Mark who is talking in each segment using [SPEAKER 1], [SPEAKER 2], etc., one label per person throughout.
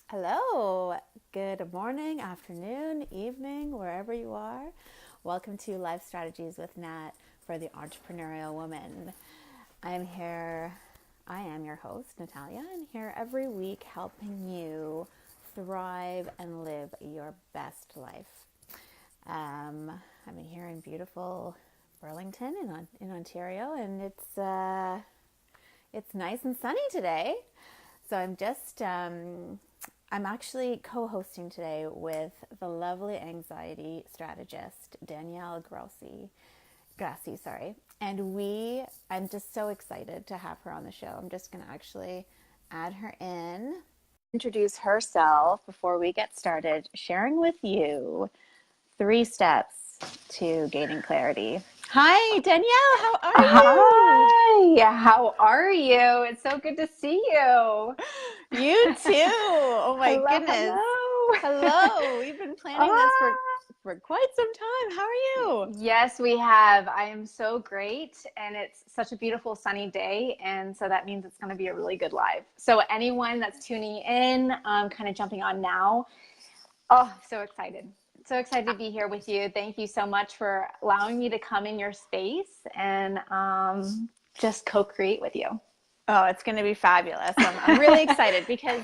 [SPEAKER 1] Hello, good morning, afternoon, evening, wherever you are. Welcome to Life Strategies with Nat for the Entrepreneurial Woman. I am your host, Natalia, and here every week helping you thrive and live your best life. I'm here in beautiful Burlington in Ontario, and it's nice and sunny today. So I'm actually co-hosting today with the lovely anxiety strategist Danielle Grassi, sorry. And I'm just so excited to have her on the show. I'm just going to actually add her in. Introduce herself before we get started, sharing with you 3 steps to gaining clarity. Hi, Danielle. How are you?
[SPEAKER 2] Hi, how are you? It's so good to see you.
[SPEAKER 1] You too. Oh my
[SPEAKER 2] Hello,
[SPEAKER 1] goodness.
[SPEAKER 2] hello.
[SPEAKER 1] Hello. We've been planning this for
[SPEAKER 2] Ah,
[SPEAKER 1] for quite some time. How are you?
[SPEAKER 2] yes, we have. I am so great, and it's such a beautiful sunny day, and so that means it's going to be a really good live. So anyone that's tuning in, kind of jumping on now, oh, so excited. So excited to be here with you. Thank you so much for allowing me to come in your space and just co-create with you.
[SPEAKER 1] Oh, it's going to be fabulous. I'm really excited because,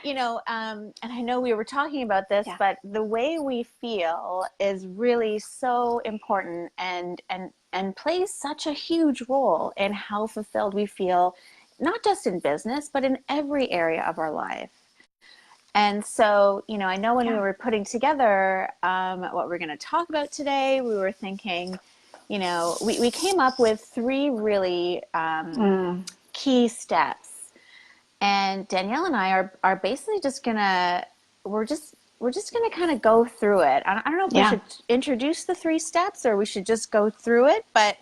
[SPEAKER 1] and I know we were talking about this,
[SPEAKER 2] Yeah.
[SPEAKER 1] but the way we feel is really so important and plays such a huge role in how fulfilled we feel, not just in business, but in every area of our life. And so, I know when we
[SPEAKER 2] Yeah.
[SPEAKER 1] were putting together what we're going to talk about today, we were thinking, we came up with 3 really
[SPEAKER 2] Mm.
[SPEAKER 1] key steps. And Danielle and I are basically just gonna we're just gonna kind of go through it. I don't know if we
[SPEAKER 2] Yeah.
[SPEAKER 1] should introduce the 3 steps or we should just go through it, but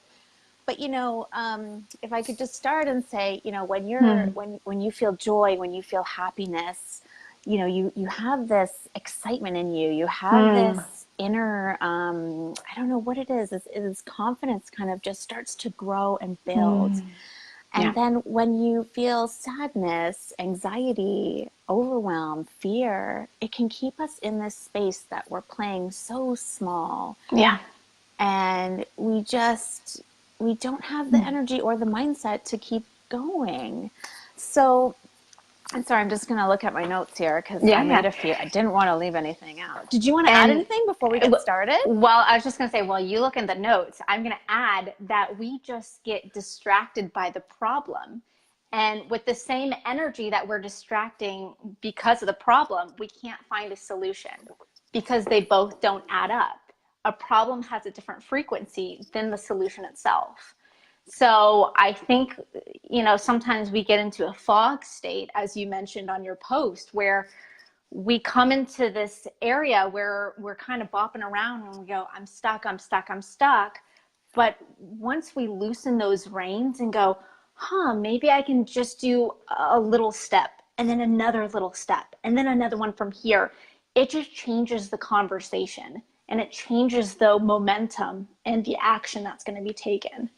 [SPEAKER 1] if I could just start and say,
[SPEAKER 2] Mm.
[SPEAKER 1] when you feel joy, when you feel happiness, you have this excitement in you. You have
[SPEAKER 2] Mm.
[SPEAKER 1] this inner, I don't know what it is. Is confidence kind of just starts to grow and build.
[SPEAKER 2] Mm.
[SPEAKER 1] And
[SPEAKER 2] Yeah.
[SPEAKER 1] then when you feel sadness, anxiety, overwhelm, fear, it can keep us in this space that we're playing so small.
[SPEAKER 2] Yeah.
[SPEAKER 1] And we don't have the
[SPEAKER 2] Mm.
[SPEAKER 1] energy or the mindset to keep going. So I'm sorry, I'm just going to look at my notes here because I
[SPEAKER 2] Yeah.
[SPEAKER 1] made
[SPEAKER 2] Yeah.
[SPEAKER 1] a few. I didn't want to leave anything out. Did you want to add
[SPEAKER 2] And
[SPEAKER 1] anything before we get started?
[SPEAKER 2] well, I was just going to say, while you look in the notes, I'm going to add that we just get distracted by the problem. And with the same energy that we're distracting because of the problem, we can't find a solution because they both don't add up. A problem has a different frequency than the solution itself. So I think, sometimes we get into a fog state, as you mentioned on your post, where we come into this area where we're kind of bopping around and we go, I'm stuck, I'm stuck, I'm stuck. But once we loosen those reins and go, maybe I can just do a little step and then another little step and then another one from here, it just changes the conversation and it changes the momentum and the action that's going to be taken.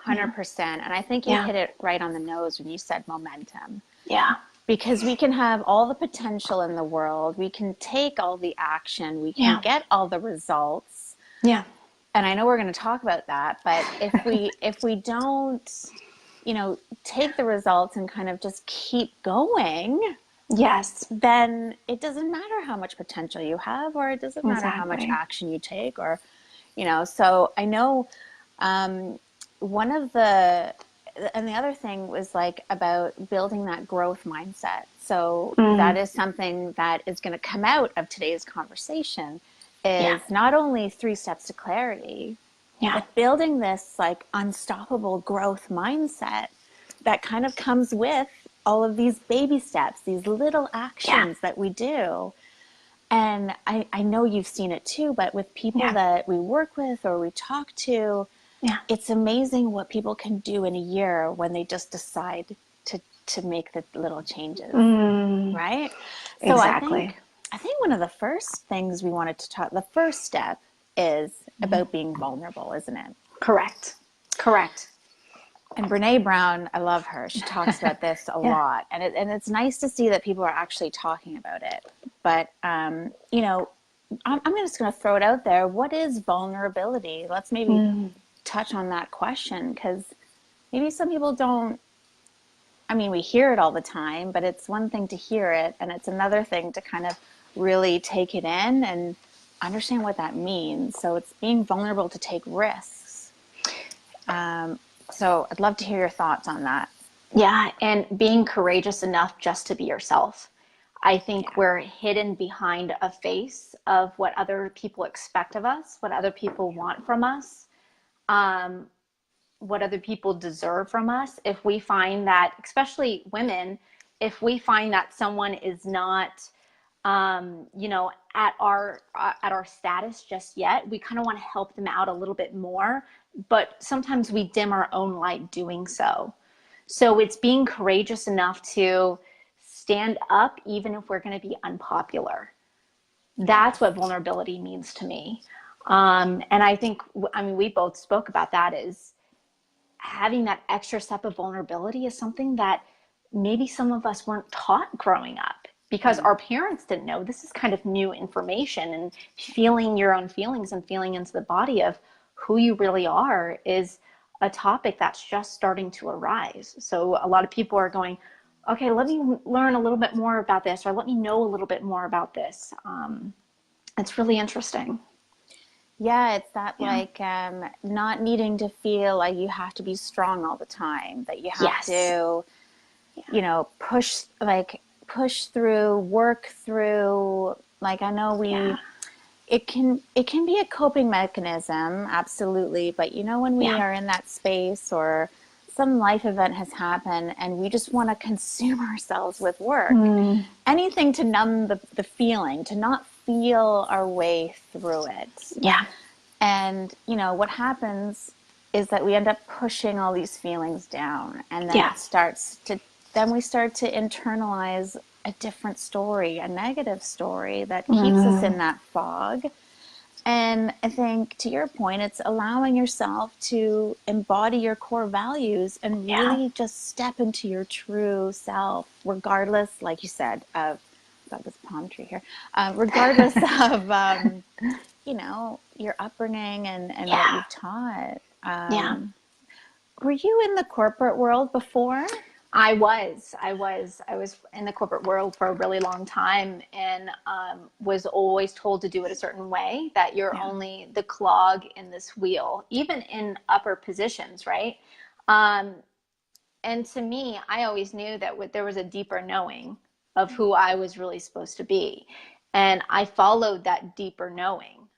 [SPEAKER 2] Yeah.
[SPEAKER 1] 100%. And I think you
[SPEAKER 2] Yeah.
[SPEAKER 1] hit it right on the nose when you said momentum.
[SPEAKER 2] Yeah.
[SPEAKER 1] Because we can have all the potential in the world, we can take all the action, we can
[SPEAKER 2] Yeah.
[SPEAKER 1] get all the results.
[SPEAKER 2] Yeah.
[SPEAKER 1] And I know we're going to talk about that, but if we don't, take the results and kind of just keep going,
[SPEAKER 2] Yes.
[SPEAKER 1] then it doesn't matter how much potential you have, or it doesn't matter how much
[SPEAKER 2] Exactly.
[SPEAKER 1] action you take, or, so I know one of the and the other thing was like about building that growth mindset. So that
[SPEAKER 2] Mm.
[SPEAKER 1] is something that is going to come out of today's conversation
[SPEAKER 2] Yeah.
[SPEAKER 1] is not only 3 steps to clarity,
[SPEAKER 2] Yeah.
[SPEAKER 1] but building this like unstoppable growth mindset that kind of comes with all of these baby steps, these little
[SPEAKER 2] Yeah.
[SPEAKER 1] actions that we do. And I know you've seen it too, but with people
[SPEAKER 2] Yeah.
[SPEAKER 1] that we work with or we talk to,
[SPEAKER 2] Yeah.
[SPEAKER 1] it's amazing what people can do in a year when they just decide to make the little changes,
[SPEAKER 2] Mm.
[SPEAKER 1] right? So I
[SPEAKER 2] Exactly.
[SPEAKER 1] think I think one of the first things we wanted to talk, the first step is
[SPEAKER 2] Mm.
[SPEAKER 1] about being vulnerable, isn't it?
[SPEAKER 2] Correct. Correct.
[SPEAKER 1] And Brene Brown, I love her. She talks about this a
[SPEAKER 2] Yeah.
[SPEAKER 1] lot, and it's nice to see that people are actually talking about it. But you know, I'm just going to throw it out there. What is vulnerability? Let's maybe touch on that question, because maybe some people don't. I mean, we hear it all the time, but it's one thing to hear it, and it's another thing to kind of really take it in and understand what that means. So it's being vulnerable to take risks. So I'd love to hear your thoughts on that.
[SPEAKER 2] Yeah, and being courageous enough just to be yourself. I think
[SPEAKER 1] Yeah.
[SPEAKER 2] we're hidden behind a face of what other people expect of us, what other people want from us, what other people deserve from us. If we find that, especially women, if we find that someone is not, you know, at our status just yet, we kind of want to help them out a little bit more, but sometimes we dim our own light doing so. So it's being courageous enough to stand up even if we're going to be unpopular.
[SPEAKER 1] Yes.
[SPEAKER 2] That's what vulnerability means to me. And I think, I mean, we both spoke about that, is having that extra step of vulnerability is something that maybe some of us weren't taught growing up because our parents didn't know. This is kind of new information, and feeling your own feelings and feeling into the body of who you really are is a topic that's just starting to arise. So a lot of people are going, okay, let me learn a little bit more about this, or let me know a little bit more about this. It's really interesting.
[SPEAKER 1] Yeah, it's that
[SPEAKER 2] Yeah.
[SPEAKER 1] like not needing to feel like you have to be strong all the time, that you have
[SPEAKER 2] Yes.
[SPEAKER 1] to, you know, push through, work through. Like I know
[SPEAKER 2] Yeah.
[SPEAKER 1] it can be a coping mechanism, absolutely, but you know when we
[SPEAKER 2] Yeah.
[SPEAKER 1] are in that space or some life event has happened and we just want to consume ourselves with work, anything to numb the feeling, to not feel our way through it.
[SPEAKER 2] Yeah.
[SPEAKER 1] And, you know, what happens is that we end up pushing all these feelings down, and then
[SPEAKER 2] Yeah.
[SPEAKER 1] then we start to internalize a different story, a negative story that keeps us in that fog. And I think to your point, it's allowing yourself to embody your core values and
[SPEAKER 2] Yeah.
[SPEAKER 1] really just step into your true self, regardless, like you said, of got this palm tree here, regardless of you know, your upbringing and what
[SPEAKER 2] Yeah.
[SPEAKER 1] you've taught.
[SPEAKER 2] Yeah.
[SPEAKER 1] Were you in the corporate world before?
[SPEAKER 2] I was in the corporate world for a really long time, and was always told to do it a certain way, that you're
[SPEAKER 1] Yeah.
[SPEAKER 2] only the clog in this wheel, even in upper positions, right? Um, and to me, I always knew that there was a deeper knowing of who I was really supposed to be. And I followed that deeper knowing.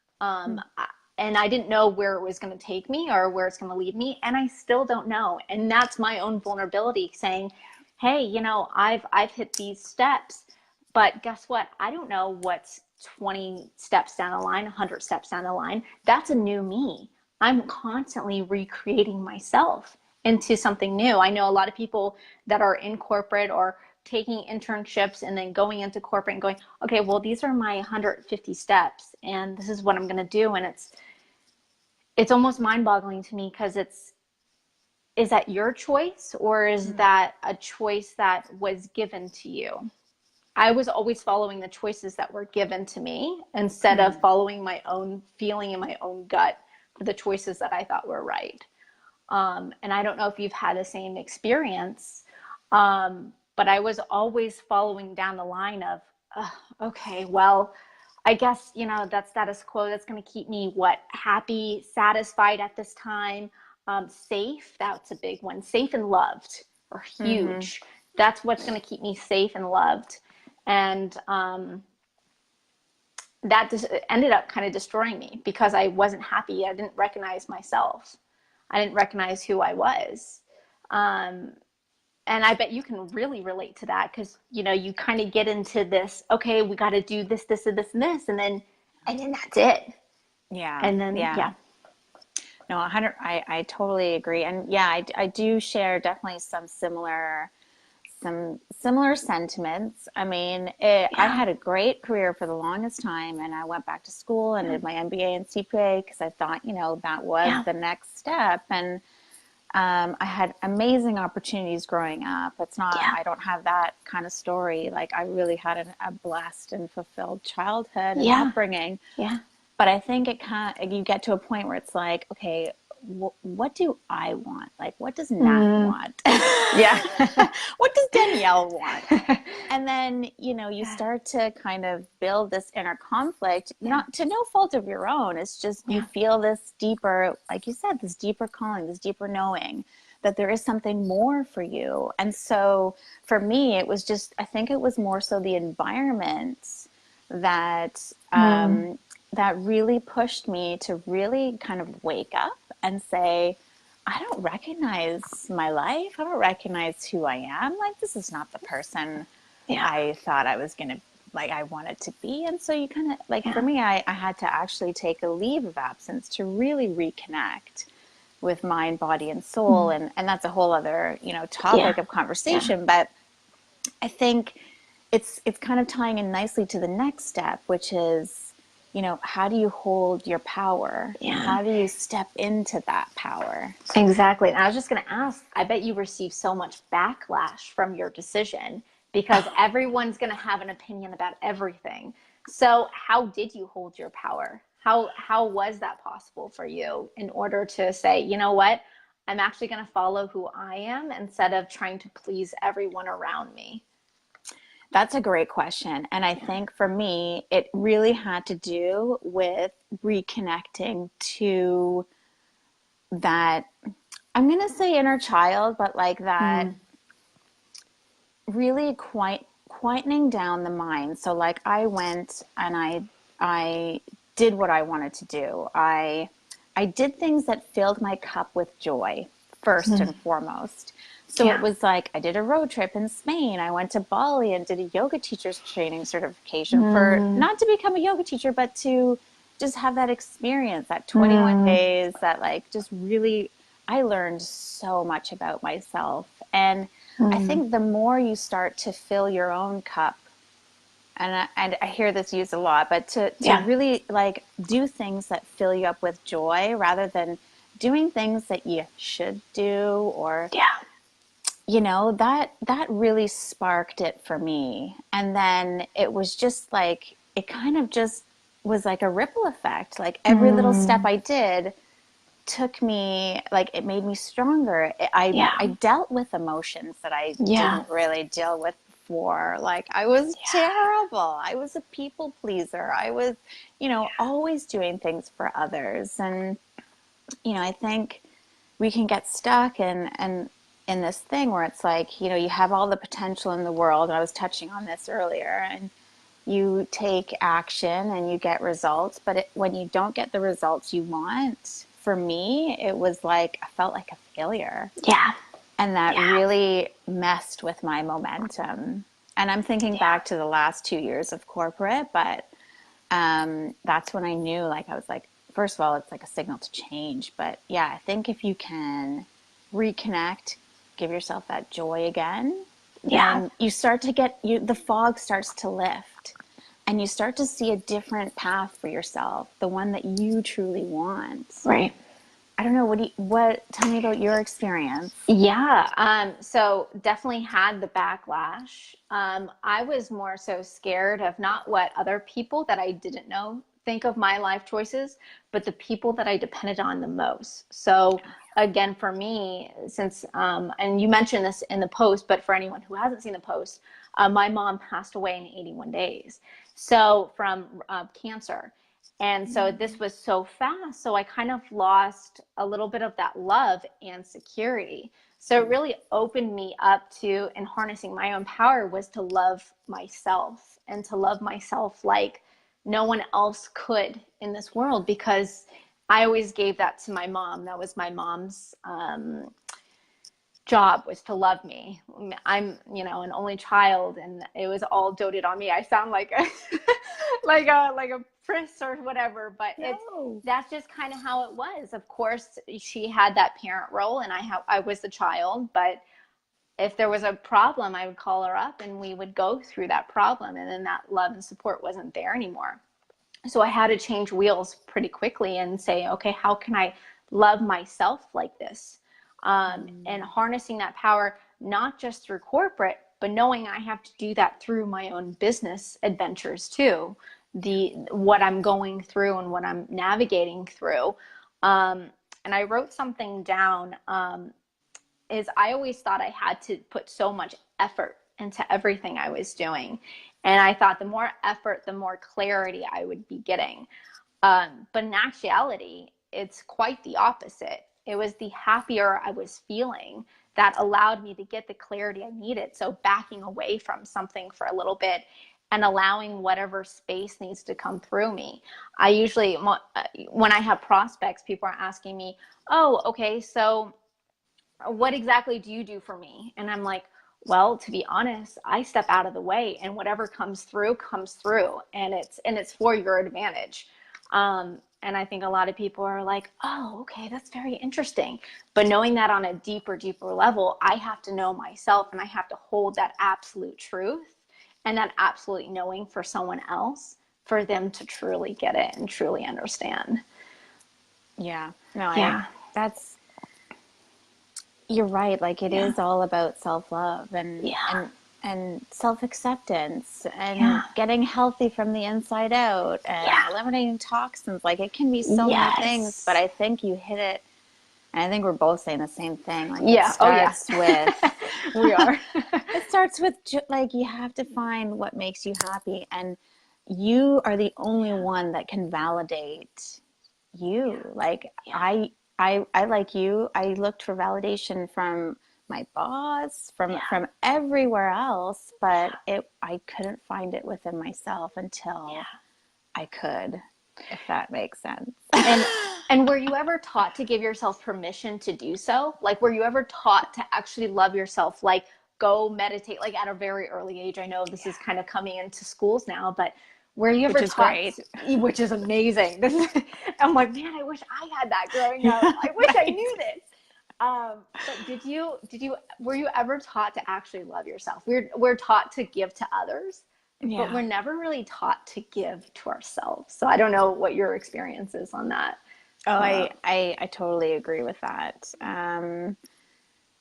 [SPEAKER 2] And I didn't know where it was going to take me or where it's going to lead me. And I still don't know. And that's my own vulnerability, saying, hey, you know, I've hit these steps, but guess what? I don't know what's 20 steps down the line, 100 steps down the line. That's a new me. I'm constantly recreating myself into something new. I know a lot of people that are in corporate or taking internships and then going into corporate and going, okay, well, these are my 150 steps and this is what I'm going to do. And it's almost mind boggling to me, because is that your choice, or is that a choice that was given to you? I was always following the choices that were given to me instead of following my own feeling and my own gut for the choices that I thought were right. And I don't know if you've had the same experience, but I was always following down the line of, okay, well, I guess, you know, that's status quo. That's going to keep me happy, satisfied at this time, safe. That's a big one. Safe and loved are huge. That's what's going to keep me safe and loved. And that just ended up kind of destroying me, because I wasn't happy. I didn't recognize myself. I didn't recognize who I was. Um, and I bet you can really relate to that, because, you know, you kind of get into this, okay, we got to do this, this, and this, and this. And then that's it.
[SPEAKER 1] Yeah.
[SPEAKER 2] And then,
[SPEAKER 1] Yeah.
[SPEAKER 2] yeah.
[SPEAKER 1] No, 100. I totally agree. And yeah, I do share definitely some similar sentiments. I mean, I
[SPEAKER 2] Yeah.
[SPEAKER 1] had a great career for the longest time, and I went back to school and
[SPEAKER 2] Yeah.
[SPEAKER 1] did my MBA and CPA because I thought, you know, that was
[SPEAKER 2] Yeah.
[SPEAKER 1] the next step. And I had amazing opportunities growing up. It's not,
[SPEAKER 2] Yeah.
[SPEAKER 1] I don't have that kind of story. Like I really had a blessed and fulfilled childhood and
[SPEAKER 2] Yeah.
[SPEAKER 1] upbringing.
[SPEAKER 2] Yeah.
[SPEAKER 1] But I think it kind of, you get to a point where it's like, okay, what do I want? Like, what does Nat want?
[SPEAKER 2] Yeah.
[SPEAKER 1] What does Danielle want? And then, you
[SPEAKER 2] Yeah.
[SPEAKER 1] start to kind of build this inner conflict,
[SPEAKER 2] Yeah.
[SPEAKER 1] not to no fault of your own. It's just you
[SPEAKER 2] Yeah.
[SPEAKER 1] feel this deeper, like you said, this deeper calling, this deeper knowing that there is something more for you. And so for me, it was just, I think it was more so the environment that that really pushed me to really kind of wake up and say, I don't recognize my life. I don't recognize who I am. Like, this is not the person
[SPEAKER 2] Yeah.
[SPEAKER 1] I thought I was going to, like, I wanted to be. And so you kind of, like,
[SPEAKER 2] Yeah.
[SPEAKER 1] for me, I had to actually take a leave of absence to really reconnect with mind, body, and soul. And that's a whole other,
[SPEAKER 2] Yeah.
[SPEAKER 1] topic of
[SPEAKER 2] Yeah.
[SPEAKER 1] conversation. But I think it's kind of tying in nicely to the next step, which is, how do you hold your power?
[SPEAKER 2] Yeah.
[SPEAKER 1] How do you step into that power?
[SPEAKER 2] Exactly. And I was just going to ask, I bet you received so much backlash from your decision because everyone's going to have an opinion about everything. So how did you hold your power? How was that possible for you in order to say, you know what? I'm actually going to follow who I am instead of trying to please everyone around me.
[SPEAKER 1] That's a great question. And I think for me, it really had to do with reconnecting to that, I'm going to say inner child, but like that really quietening down the mind. So like I went and I did what I wanted to do. I did things that filled my cup with joy first and foremost. So
[SPEAKER 2] Yeah.
[SPEAKER 1] it was like I did a road trip in Spain. I went to Bali and did a yoga teacher's training certification for not to become a yoga teacher, but to just have that experience, that 21 days, that like just really, I learned so much about myself. And I think the more you start to fill your own cup, and I hear this used a lot, but to really like do things that fill you up with joy rather than doing things that you should do, or
[SPEAKER 2] Yeah.
[SPEAKER 1] that really sparked it for me. And then it was just like, it kind of just was like a ripple effect. Like every little step I did took me, like it made me stronger.
[SPEAKER 2] Yeah.
[SPEAKER 1] I dealt with emotions that I
[SPEAKER 2] Yeah.
[SPEAKER 1] didn't really deal with before. Like I was terrible. I was a people pleaser. I was, always doing things for others. And I think we can get stuck and in this thing where it's like, you have all the potential in the world. And I was touching on this earlier, and you take action and you get results, but when you don't get the results you want, for me, it was like I felt like a failure.
[SPEAKER 2] Yeah.
[SPEAKER 1] And that
[SPEAKER 2] Yeah.
[SPEAKER 1] really messed with my momentum. And I'm thinking back to the last 2 years of corporate, but that's when I knew, like, I was like, first of all, it's like a signal to change. But yeah, I think if you can reconnect, give yourself that joy again,
[SPEAKER 2] Yeah.
[SPEAKER 1] then you start to get the fog starts to lift, and you start to see a different path for yourself, the one that you truly want.
[SPEAKER 2] Right.
[SPEAKER 1] I don't know. Tell me about your experience.
[SPEAKER 2] Yeah. So definitely had the backlash. I was more so scared of not what other people that I didn't know think of my life choices, but the people that I depended on the most. So again, for me, since, and you mentioned this in the post, but for anyone who hasn't seen the post, my mom passed away in 81 days. So from cancer. And so this was so fast. So I kind of lost a little bit of that love and security. So it really opened me up to, and harnessing my own power was to love myself, and to love myself like no one else could in this world, because I always gave that to my mom. That was my mom's job, was to love me. I'm, an only child, and it was all doted on me. I sound like a like a prince or whatever, but that's just kind of how it was. Of course, she had that parent role, and I was the child, but if there was a problem, I would call her up and we would go through that problem, and then that love and support wasn't there anymore. So I had to change wheels pretty quickly and say, okay, how can I love myself like this? and harnessing that power, not just through corporate, but knowing I have to do that through my own business adventures too. What I'm going through and what I'm navigating through. And I wrote something down, is I always thought I had to put so much effort into everything I was doing. And I thought the more effort, the more clarity I would be getting. But in actuality, it's quite the opposite. It was the happier I was feeling that allowed me to get the clarity I needed. So backing away from something for a little bit and allowing whatever space needs to come through me. I usually, when I have prospects, people are asking me, oh, okay, so what exactly do you do for me? And I'm like, well, to be honest, I step out of the way, and whatever comes through, and it's for your advantage. And I think a lot of people are like, oh, okay, that's very interesting. But knowing that on a deeper level, I have to know myself, and I have to hold that absolute truth and that absolute knowing for someone else, for them to truly get it and truly understand.
[SPEAKER 1] Yeah. No,
[SPEAKER 2] Yeah.
[SPEAKER 1] you're right. Like it is all about self-love
[SPEAKER 2] Yeah.
[SPEAKER 1] and self-acceptance and getting healthy from the inside out and eliminating toxins. Like it can be so many things, but I think you hit it. And I think we're both saying the same thing. Like it starts with,
[SPEAKER 2] we are.
[SPEAKER 1] it starts with like, you have to find what makes you happy, and you are the only one that can validate you. Like I like you, I looked for validation from my boss, from everywhere else, but I couldn't find it within myself until I could, if that makes sense.
[SPEAKER 2] And were you ever taught to give yourself permission to do so? Like, were you ever taught to actually love yourself? Like, go meditate, like at a very early age. I know this is kind of coming into schools now, but were you ever taught, which is amazing. I'm like, man, I wish I had that growing up. I wish I knew this. But were you ever taught to actually love yourself? We're taught to give to others, but we're never really taught to give to ourselves. So I don't know what your experience is on that.
[SPEAKER 1] Oh, I totally agree with that. I'm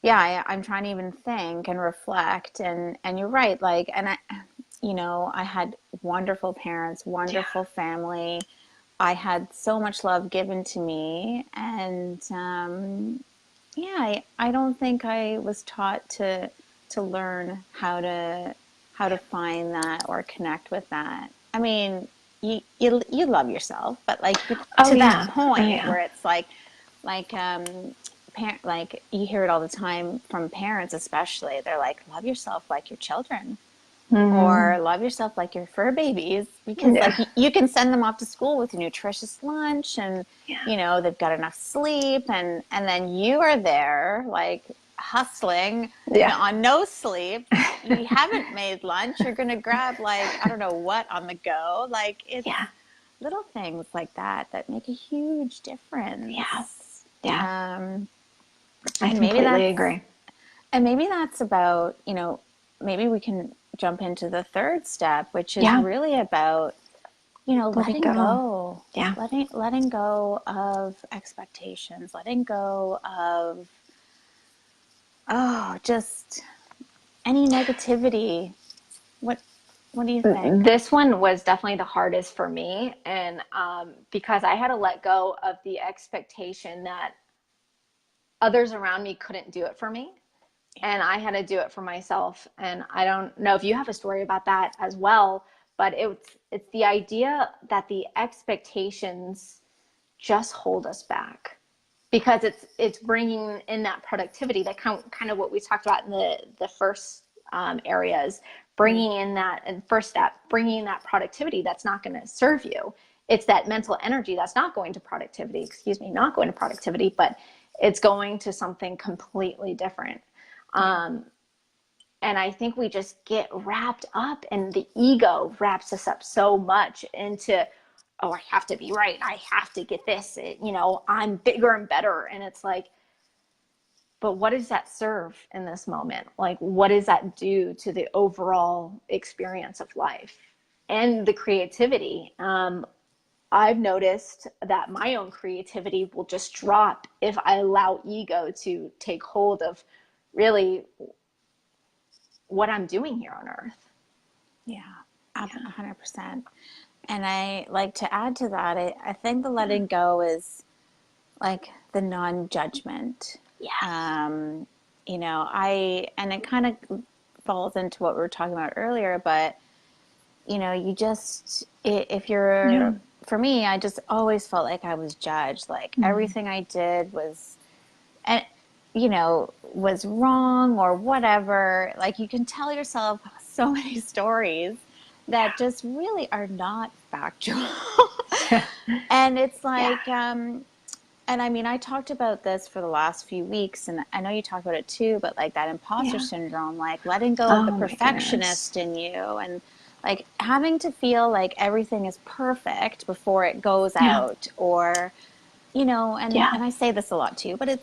[SPEAKER 1] trying to even think and reflect, and you're right. Like, and I had wonderful parents, wonderful family. I had so much love given to me, and I don't think I was taught to learn how to find that or connect with that. I mean, you love yourself, but like to that point where it's like like you hear it all the time from parents, especially. They're like, love yourself like your children, or love yourself like your fur babies, because like you can send them off to school with a nutritious lunch, and they've got enough sleep, and then you are there like hustling on no sleep. You haven't made lunch. You're going to grab like, I don't know what on the go. Like it's little things like that make a huge difference.
[SPEAKER 2] I completely agree.
[SPEAKER 1] And maybe that's about, maybe we can jump into the third step, which is really about, letting go. Yeah. Letting go of expectations, letting go of, just any negativity. What do you think?
[SPEAKER 2] This one was definitely the hardest for me. And because I had to let go of the expectation that others around me couldn't do it for me. And I had to do it for myself. And I don't know if you have a story about that as well, but it's the idea that the expectations just hold us back, because it's bringing in that productivity, that kind of what we talked about in the first areas, bringing in that, and first step, bringing that productivity that's not going to serve you. It's that mental energy that's not going to productivity, but it's going to something completely different. And I think we just get wrapped up, and the ego wraps us up so much into, oh, I have to be right, I have to get this, I'm bigger and better. And it's like, but what does that serve in this moment? Like, what does that do to the overall experience of life and the creativity? I've noticed that my own creativity will just drop if I allow ego to take hold of really what I'm doing here on earth.
[SPEAKER 1] Yeah,
[SPEAKER 2] Yeah.
[SPEAKER 1] 100%. And I like to add to that, I think the letting go is like the non-judgment.
[SPEAKER 2] Yes.
[SPEAKER 1] And it kind of falls into what we were talking about earlier, but you just, if
[SPEAKER 2] Yeah.
[SPEAKER 1] you're, for me, I just always felt like I was judged. Like everything I did was, and was wrong or whatever. Like you can tell yourself so many stories that just really are not factual.
[SPEAKER 2] Yeah.
[SPEAKER 1] And it's
[SPEAKER 2] Yeah.
[SPEAKER 1] like, and I mean, I talked about this for the last few weeks, and I know you talk about it too, but like that imposter
[SPEAKER 2] Yeah.
[SPEAKER 1] syndrome, like letting go of the
[SPEAKER 2] Oh my goodness.
[SPEAKER 1] perfectionist in you, and like having to feel like everything is perfect before it goes
[SPEAKER 2] Yeah.
[SPEAKER 1] out, or and
[SPEAKER 2] Yeah.
[SPEAKER 1] I say this a lot too, but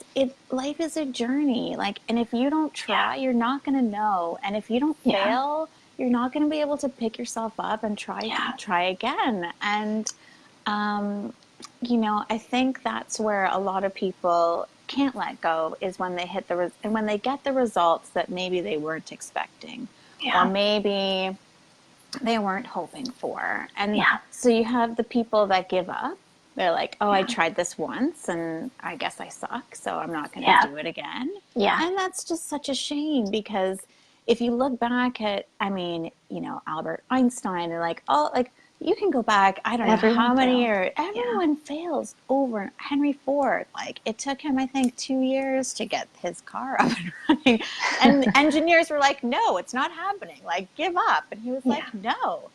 [SPEAKER 1] life is a journey. Like, and if you don't
[SPEAKER 2] Yeah.
[SPEAKER 1] try, you're not going to know. And if you don't
[SPEAKER 2] Yeah.
[SPEAKER 1] fail, you're not going to be able to pick yourself up and
[SPEAKER 2] Yeah.
[SPEAKER 1] try again. And I think that's where a lot of people can't let go, is when they and when they get the results that maybe they weren't expecting, or
[SPEAKER 2] Yeah.
[SPEAKER 1] maybe they weren't hoping for. And
[SPEAKER 2] Yeah.
[SPEAKER 1] so you have the people that give up. They're like, oh, I
[SPEAKER 2] Yeah.
[SPEAKER 1] tried this once and I guess I suck, so I'm not going to
[SPEAKER 2] Yeah.
[SPEAKER 1] do it again.
[SPEAKER 2] Yeah.
[SPEAKER 1] And that's just such a shame, because if you look back at, Albert Einstein, and like, oh, like you can go back, I don't know
[SPEAKER 2] Everyone
[SPEAKER 1] how many
[SPEAKER 2] failed.
[SPEAKER 1] years,
[SPEAKER 2] Yeah.
[SPEAKER 1] everyone fails over. Henry Ford, like it took him, I think, 2 years to get his car up and running. And engineers were like, no, it's not happening. Like, give up. And he was like,
[SPEAKER 2] Yeah.
[SPEAKER 1] no.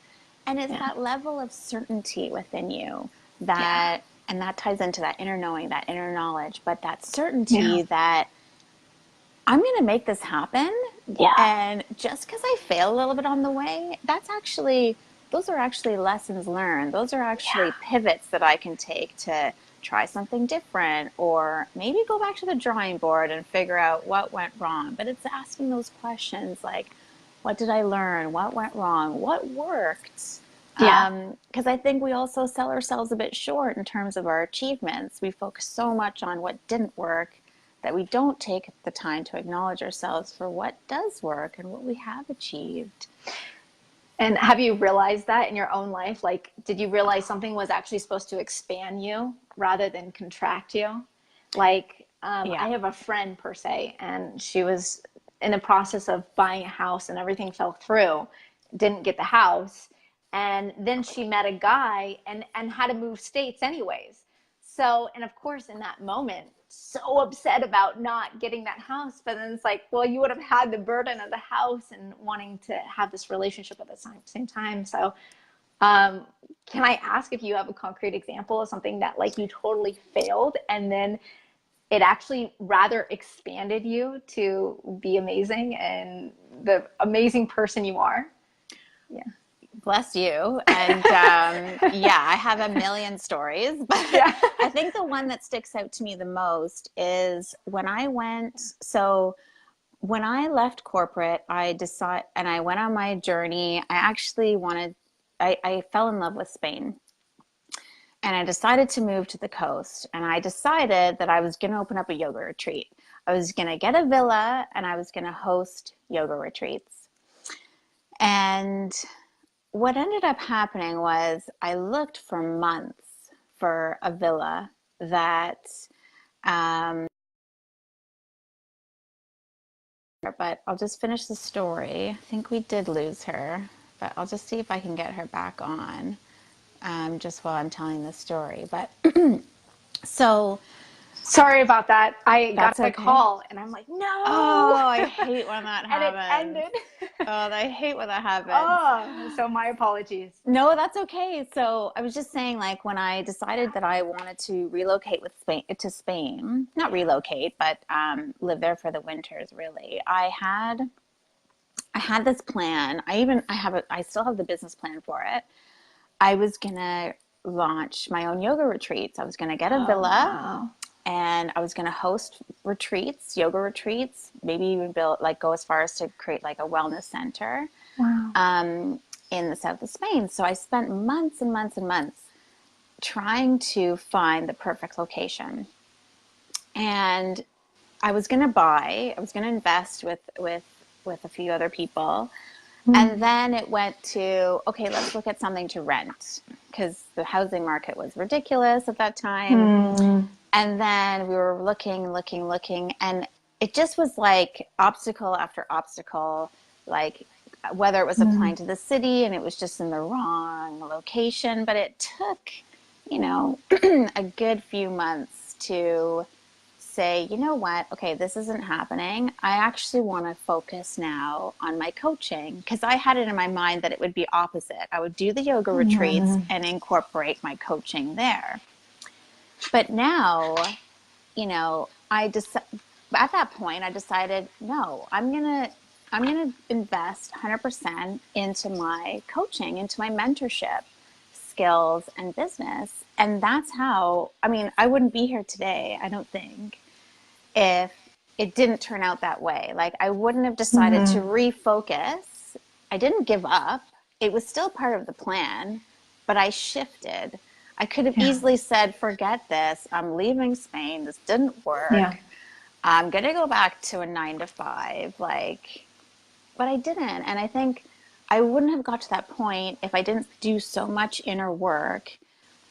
[SPEAKER 1] And it's
[SPEAKER 2] Yeah.
[SPEAKER 1] that level of certainty within you
[SPEAKER 2] Yeah.
[SPEAKER 1] and that ties into that inner knowing, that inner knowledge, but that
[SPEAKER 2] Yeah.
[SPEAKER 1] certainty that I'm going to make this happen.
[SPEAKER 2] Yeah.
[SPEAKER 1] And just because I fail a little bit on the way, those are actually lessons learned. Those are
[SPEAKER 2] Yeah.
[SPEAKER 1] actually pivots that I can take to try something different, or maybe go back to the drawing board and figure out what went wrong. But it's asking those questions like, what did I learn? What went wrong? What worked?
[SPEAKER 2] Yeah.
[SPEAKER 1] Because I think we also sell ourselves a bit short in terms of our achievements. We focus so much on what didn't work that we don't take the time to acknowledge ourselves for what does work and what we have achieved.
[SPEAKER 2] And have you realized that in your own life? Like, did you realize something was actually supposed to expand you rather than contract you? Like,
[SPEAKER 1] Yeah.
[SPEAKER 2] I have a friend per se, and she was in the process of buying a house and everything fell through, didn't get the house. And then she met a guy and had to move states anyways. So, and of course, in that moment, so upset about not getting that house. But then it's like, well, you would have had the burden of the house and wanting to have this relationship at the same time. So, um, can I ask if you have a concrete example of something that like you totally failed and then it actually rather expanded you to be amazing and the amazing person you are? Yeah.
[SPEAKER 1] Bless you. And yeah, I have a million stories, but
[SPEAKER 2] Yeah.
[SPEAKER 1] I think the one that sticks out to me the most is when I left corporate, and I went on my journey. I fell in love with Spain, and I decided to move to the coast. And I decided that I was going to open up a yoga retreat. I was going to get a villa and I was going to host yoga retreats. And what ended up happening was I looked for months for a villa that, um, but I'll just finish the story. I think we did lose her, but I'll just see if I can get her back on, just while I'm telling the story. But so
[SPEAKER 2] Sorry about that. I got
[SPEAKER 1] that's
[SPEAKER 2] a
[SPEAKER 1] okay.
[SPEAKER 2] call and I'm like, no.
[SPEAKER 1] Oh, I hate when that
[SPEAKER 2] And it
[SPEAKER 1] happens.
[SPEAKER 2] ended.
[SPEAKER 1] Oh, I hate when that happens.
[SPEAKER 2] Oh, so my apologies.
[SPEAKER 1] No, that's okay. So I was just saying, like, when I decided that I wanted to relocate to Spain, not relocate, but live there for the winters, really, I had this plan. I still have the business plan for it. I was gonna launch my own yoga retreats. I was gonna get a
[SPEAKER 2] Oh,
[SPEAKER 1] villa,
[SPEAKER 2] wow.
[SPEAKER 1] and I was going to host retreats, yoga retreats, maybe even go as far as to create like a wellness center
[SPEAKER 2] Wow.
[SPEAKER 1] in the south of Spain. So I spent months and months and months trying to find the perfect location. And I was going to invest with a few other people. And then it went to, okay, let's look at something to rent, because the housing market was ridiculous at that time. And then we were looking, and it just was like obstacle after obstacle, like whether it was applying to the city and it was just in the wrong location. But it took, a good few months to say, you know what, okay, this isn't happening. I actually want to focus now on my coaching, because I had it in my mind that it would be opposite. I would do the yoga retreats and incorporate my coaching there. But now, at that point I decided, no, I'm going to invest 100% into my coaching, into my mentorship skills and business. And that's how, I wouldn't be here today, I don't think, if it didn't turn out that way. Like, I wouldn't have decided to refocus. I didn't give up. It was still part of the plan, but I shifted. I could have easily said, forget this. I'm leaving Spain. This didn't work. Yeah. I'm going to go back to a 9-to-5. But I didn't. And I think I wouldn't have got to that point if I didn't do so much inner work.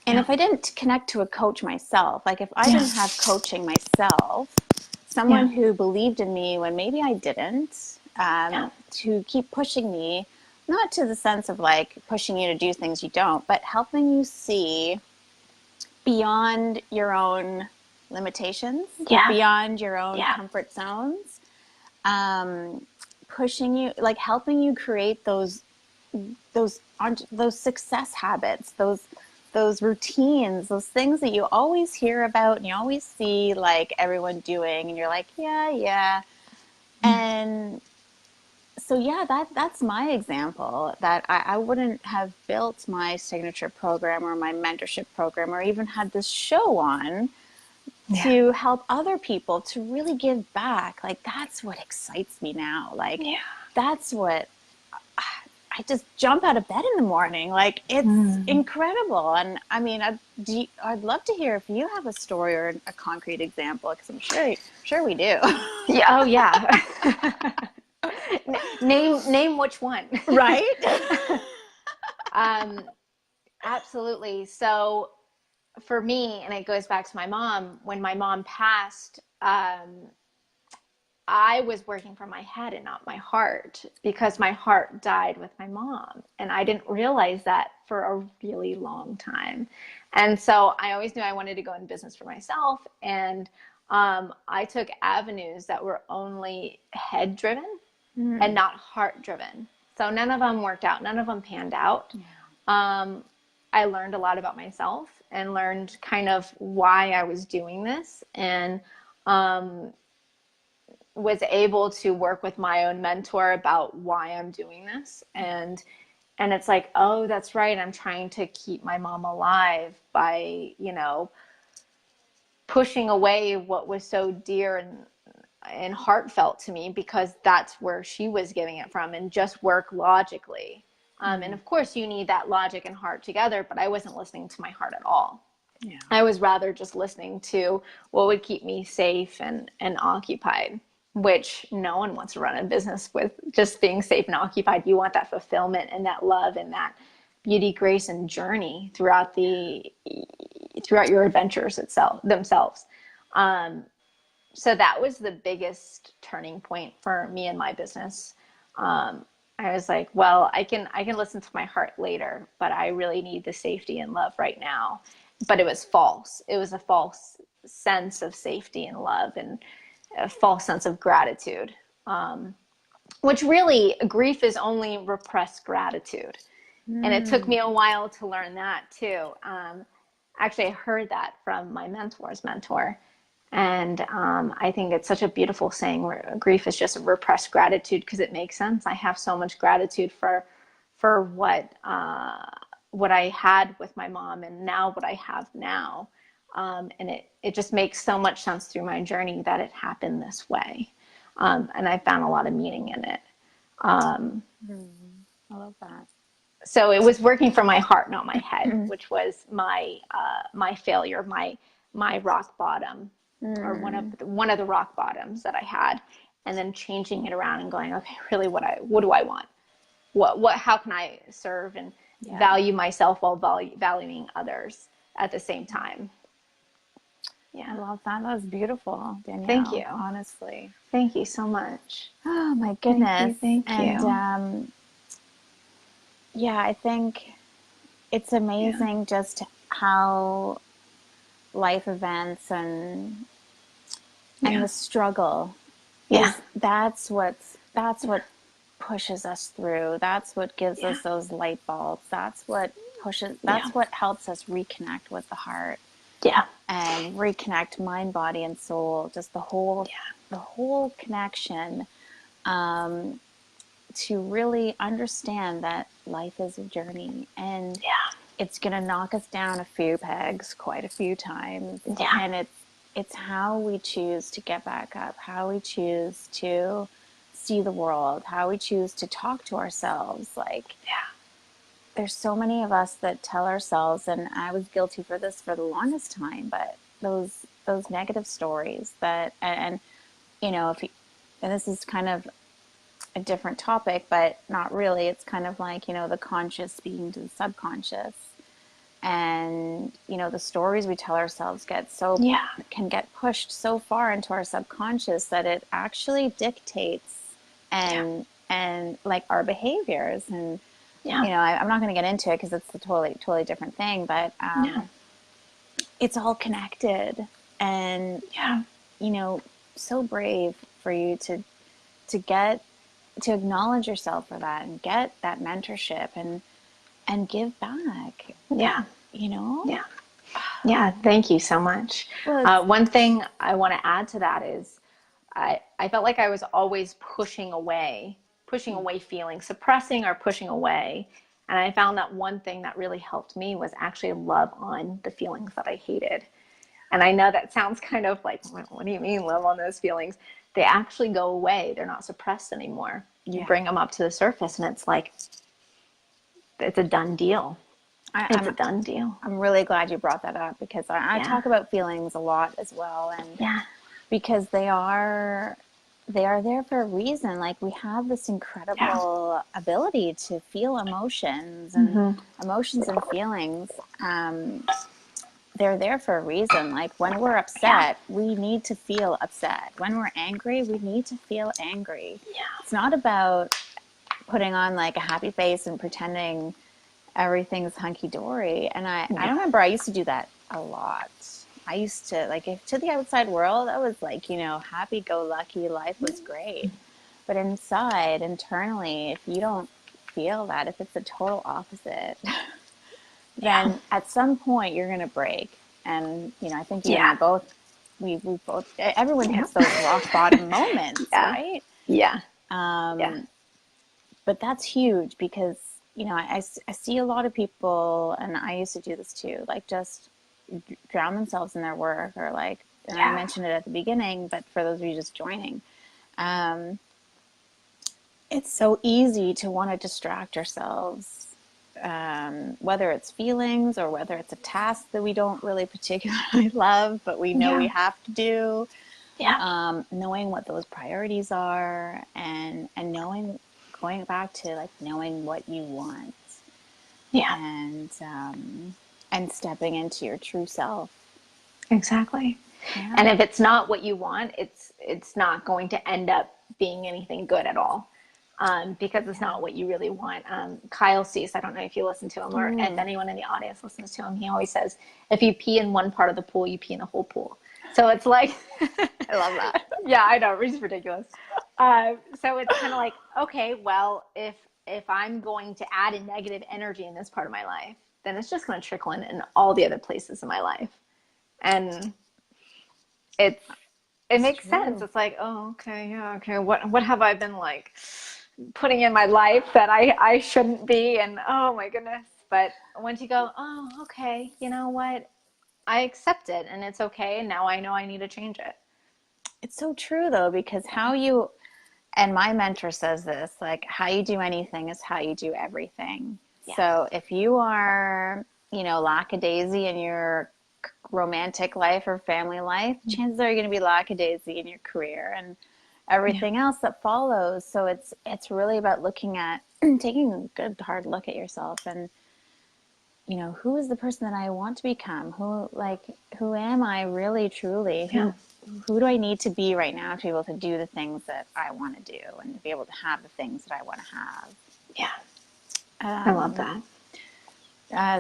[SPEAKER 1] And if I didn't connect to a coach myself, like if I didn't have coaching myself, someone who believed in me when maybe I didn't, to keep pushing me, not to the sense of like pushing you to do things you don't, but helping you see beyond your own limitations, beyond your own comfort zones, pushing you, like helping you create those success habits, those routines, those things that you always hear about and you always see like everyone doing, and you're like, yeah. And so, that's my example, that I wouldn't have built my signature program or my mentorship program or even had this show on to help other people to really give back. Like, that's what excites me now. Like, that's what I just jump out of bed in the morning. Like, it's incredible. And I'd love to hear if you have a story or a concrete example, because I'm sure we do.
[SPEAKER 2] Yeah. Oh yeah. Name which one.
[SPEAKER 1] Right.
[SPEAKER 2] Absolutely. So for me, and it goes back to my mom, when my mom passed, I was working from my head and not my heart, because my heart died with my mom. And I didn't realize that for a really long time. And so I always knew I wanted to go in business for myself. And I took avenues that were only head driven and not heart driven. So none of them worked out. None of them panned out. I learned a lot about myself and learned kind of why I was doing this, and was able to work with my own mentor about why I'm doing this. And it's like, oh, that's right. I'm trying to keep my mom alive by, pushing away what was so dear and heartfelt to me, because that's where she was getting it from, and just work logically. And of course you need that logic and heart together, but I wasn't listening to my heart at all. Yeah. I was rather just listening to what would keep me safe and occupied, which no one wants to run a business with just being safe and occupied. You want that fulfillment and that love and that beauty, grace, and journey throughout your adventures themselves. So that was the biggest turning point for me in my business. I was like, well, I can listen to my heart later, but I really need the safety and love right now. But it was false. It was a false sense of safety and love, and a false sense of gratitude, which really, grief is only repressed gratitude. And it took me a while to learn that too. Actually, I heard that from my mentor's mentor. And I think it's such a beautiful saying, where grief is just a repressed gratitude, because it makes sense. I have so much gratitude for what I had with my mom, and now what I have now. And it just makes so much sense through my journey that it happened this way. And I found a lot of meaning in it.
[SPEAKER 1] I love that.
[SPEAKER 2] so it was working from my heart, not my head, which was my failure, my rock bottom, or one of the rock bottoms that I had, and then changing it around and going, okay, really, what do I want? How can I serve and value myself while valuing others at the same time?
[SPEAKER 1] Yeah, I love that. That was beautiful, Danielle.
[SPEAKER 2] Thank you.
[SPEAKER 1] Honestly.
[SPEAKER 2] Thank you so much.
[SPEAKER 1] Oh my goodness.
[SPEAKER 2] Thank you.
[SPEAKER 1] And yeah, I think it's amazing just how life events and the struggle is, that's what pushes us through. That's what gives us those light bulbs. That's what what helps us reconnect with the heart.
[SPEAKER 2] Yeah.
[SPEAKER 1] And reconnect mind, body, and soul. Just the whole connection, to really understand that life is a journey, and it's going to knock us down a few pegs quite a few times.
[SPEAKER 2] Yeah.
[SPEAKER 1] And it's how we choose to get back up, how we choose to see the world, how we choose to talk to ourselves. Like, there's so many of us that tell ourselves, and I was guilty for this for the longest time, but those negative stories that, and you know, and this is kind of a different topic, but not really. It's kind of like, you know, the conscious speaking to the subconscious, and you know, the stories we tell ourselves can get pushed so far into our subconscious that it actually dictates and like our behaviors. And you know, I'm not going to get into it because it's a totally different thing, but it's all connected. And you know, so brave for you to acknowledge yourself for that, and get that mentorship, and give back. You know.
[SPEAKER 2] Thank you so much.
[SPEAKER 1] Well,
[SPEAKER 2] one thing I want to add to that is I felt like I was always pushing away feelings, suppressing or pushing away. And I found that one thing that really helped me was actually love on the feelings that I hated. And I know that sounds kind of like, what do you mean love on those feelings? They actually go away. They're not suppressed anymore. You bring them up to the surface, and it's like, it's a done deal. It's a done deal.
[SPEAKER 1] I'm really glad you brought that up, because I talk about feelings a lot as well. And because they are there for a reason. Like, we have this incredible ability to feel emotions and emotions and feelings. They're there for a reason. Like, when we're upset, we need to feel upset. When we're angry, we need to feel angry. It's not about putting on like a happy face and pretending everything's hunky-dory. And I remember I used to do that a lot. I used to, like, if to the outside world, I was like, you know, happy-go-lucky, life was great. But internally, if you don't feel that, if it's the total opposite, then at some point you're going to break. And, you know, I think you and I both, we both, everyone hits those rock bottom moments, right? But that's huge, because, you know, I see a lot of people, and I used to do this too, like, just drown themselves in their work, or like, and I mentioned it at the beginning, but for those of you just joining, it's so easy to want to distract ourselves, whether it's feelings or whether it's a task that we don't really particularly love, but we know we have to do. Knowing what those priorities are, and going back to like knowing what you want. And stepping into your true self.
[SPEAKER 2] Exactly. And if it's not what you want, it's not going to end up being anything good at all, because it's not what you really want. Kyle Cease, I don't know if you listen to him, or if anyone in the audience listens to him, he always says, if you pee in one part of the pool, you pee in the whole pool. So it's like,
[SPEAKER 1] I love that.
[SPEAKER 2] Yeah, I know, it's ridiculous. So it's kind of like, okay, well, if I'm going to add a negative energy in this part of my life, then it's just going to trickle in all the other places in my life. And it makes sense. It's like, oh, okay, yeah, okay. What have I been like putting in my life that I shouldn't be? And oh my goodness. But once you go, oh, okay, you know what? I accept it, and it's okay. And now I know I need to change it.
[SPEAKER 1] It's so true though, because and my mentor says this, like, how you do anything is how you do everything.
[SPEAKER 2] Yeah.
[SPEAKER 1] So if you are, lackadaisy in your romantic life or family life, chances are you're going to be lackadaisy in your career and everything else that follows. So it's really about looking at taking a good hard look at yourself and who is the person that I want to become? Who am I really truly? Who do I need to be right now to be able to do the things that I want to do and to be able to have the things that I want to have?
[SPEAKER 2] Yeah. I love that.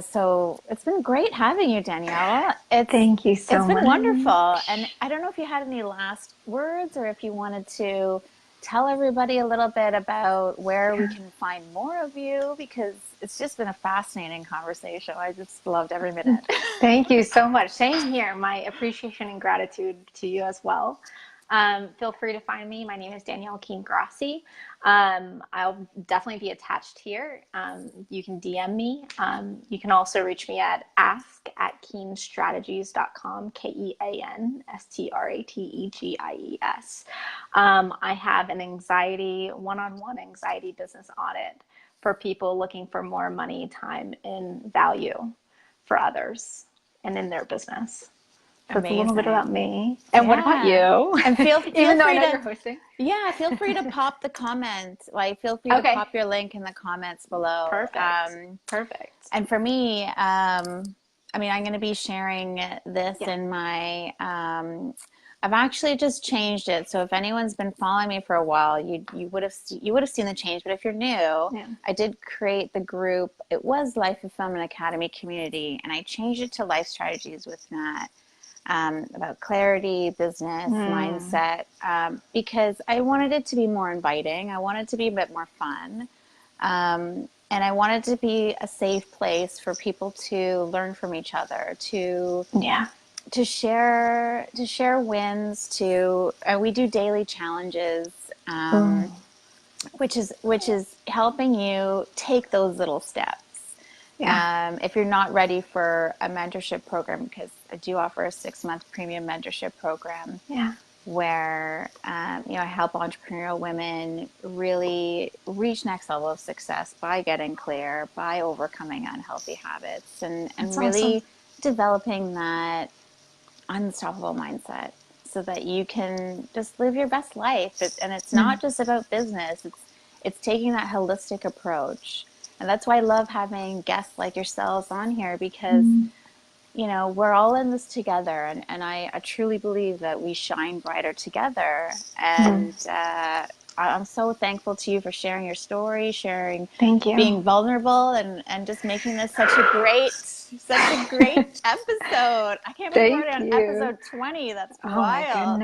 [SPEAKER 1] So it's been great having you, Danielle.
[SPEAKER 2] Thank you so
[SPEAKER 1] It's been
[SPEAKER 2] much.
[SPEAKER 1] wonderful. And I don't know if you had any last words or if you wanted to tell everybody a little bit about where we can find more of you, because it's just been a fascinating conversation. I just loved every minute.
[SPEAKER 2] Thank you so much. Same here. My appreciation and gratitude to you as well. Feel free to find me. My name is Danielle Grassi. I'll definitely be attached here. You can DM me. You can also reach me at ask@keenstrategies.com, KEANSTRATEGIES. I have an one-on-one anxiety business audit for people looking for more money, time, and value for others and in their business. That's a little bit about me. And what about you?
[SPEAKER 1] And feel
[SPEAKER 2] Even though
[SPEAKER 1] free
[SPEAKER 2] I know
[SPEAKER 1] to,
[SPEAKER 2] you're hosting.
[SPEAKER 1] Yeah, feel free to pop the comment. Feel free to pop your link in the comments below.
[SPEAKER 2] Perfect.
[SPEAKER 1] And for me, I'm going to be sharing this in my. I've actually just changed it. So if anyone's been following me for a while, you would have seen the change. But if you're new, I did create the group. It was Life Fulfillment Academy Community, and I changed it to Life Strategies with Nat. About clarity, business, mindset, because I wanted it to be more inviting. I wanted it to be a bit more fun. And I wanted to be a safe place for people to learn from each other, to share wins, we do daily challenges, which is helping you take those little steps. If you're not ready for a mentorship program, because I do offer a 6-month premium mentorship program where I help entrepreneurial women really reach next level of success by getting clear, by overcoming unhealthy habits, and really developing that unstoppable mindset so that you can just live your best life. And it's not just about business. It's taking that holistic approach. And that's why I love having guests like yourselves on here, because, we're all in this together. And I truly believe that we shine brighter together. And I'm so thankful to you for sharing your story, being vulnerable, and just making this such a great episode. I can't believe we're on episode 20 . That's wild.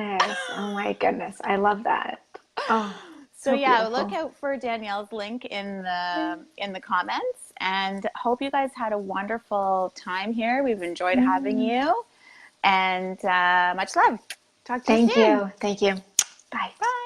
[SPEAKER 2] Oh my goodness. I love that. Oh.
[SPEAKER 1] So look out for Danielle's link in the comments, and hope you guys had a wonderful time here. We've enjoyed having you, and much love. Talk to you soon.
[SPEAKER 2] Thank you. Bye.
[SPEAKER 1] Bye.